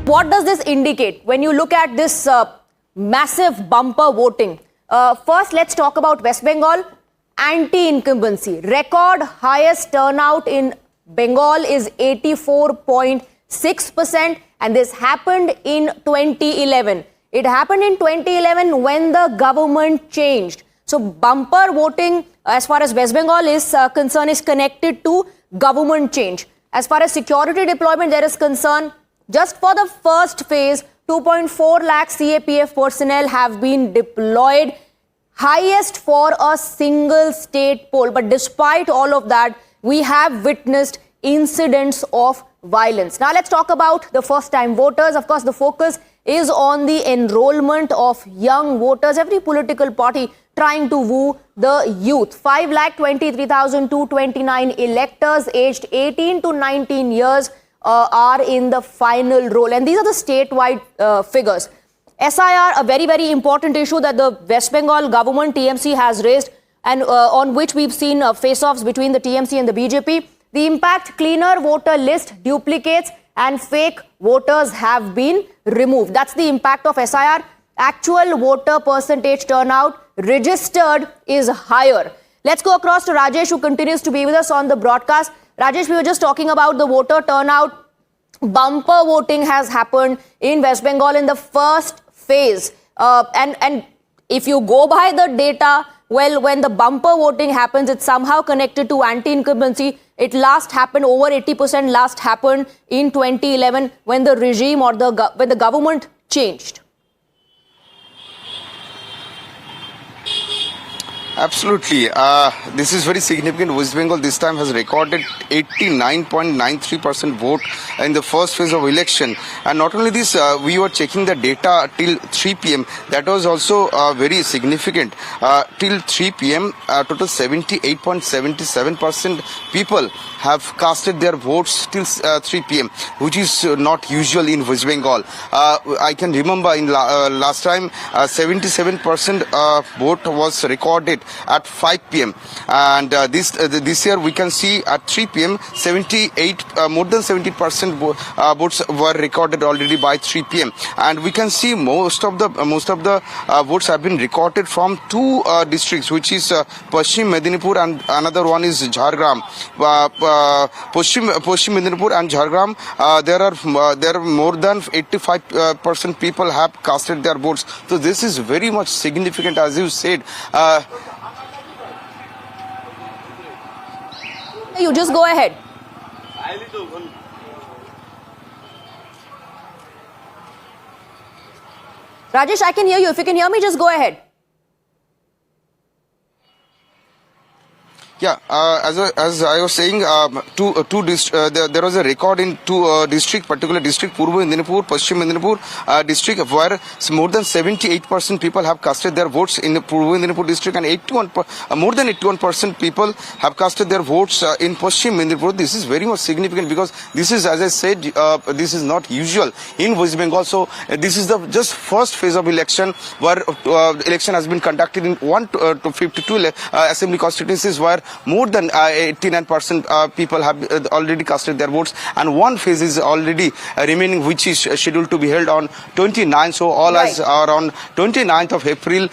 What does this indicate when you look at this massive bumper voting? First, let's talk about West Bengal. Anti-incumbency. Record highest turnout in Bengal is 84.6%, and this happened in 2011. It happened in 2011 when the government changed. So bumper voting, as far as West Bengal is concerned, is connected to government change. As far as security deployment there is concerned, just for the first phase, 2.4 lakh CAPF personnel have been deployed, highest for a single state poll. But despite all of that, we have witnessed incidents of violence. Now let's talk about the first-time voters. Of course, the focus is on the enrollment of young voters. Every political party trying to woo the youth. 5,23,229 electors aged 18 to 19 years are in the final roll. And these are the statewide figures. SIR, a very, very important issue that the West Bengal government, TMC, has raised, and on which we've seen face-offs between the TMC and the BJP. The impact: cleaner voter list, duplicates and fake voters have been removed. That's the impact of SIR. Actual voter percentage turnout registered is higher. Let's go across to Rajesh, who continues to be with us on the broadcast. Rajesh, we were just talking about the voter turnout. Bumper voting has happened in West Bengal in the first phase. And if you go by the data, well, when the bumper voting happens, it's somehow connected to anti-incumbency. It last happened, over 80% last happened in 2011 when the regime or when the government changed. Absolutely. This is very significant. West Bengal this time has recorded 89.93% vote in the first phase of election. And not only this, we were checking the data till 3 p.m. That was also very significant. Till 3 p.m., total 78.77% people have casted their votes till 3 p.m., which is not usual in West Bengal. I can remember in last time 77% vote was recorded at 5 p.m. and this year we can see at 3 p.m. 78 more than 70% votes were recorded already by 3 p.m. and we can see most of the votes have been recorded from two districts, which is Paschim Medinipur and another one is Jhargram. Paschim Medinipur and Jhargram, there are more than 85% people have casted their votes. So this is very much significant, as you said. You just go ahead. Rajesh, I can hear you. If you can hear me, just go ahead. Yeah, as I was saying, there was a record in two district, particular district, Purva Medinipur, Paschim Medinipur district, where more than 78% people have casted their votes in the Purva Medinipur district, and more than 81% people have casted their votes in Paschim Medinipur. This is very much significant because this is, as I said, this is not usual in West Bengal. So this is the just first phase of election, where election has been conducted in 1 to 52 assembly constituencies, where more than 89% people have already casted their votes, and one phase is already remaining, which is scheduled to be held on 29th. So all eyes are on 29th of April.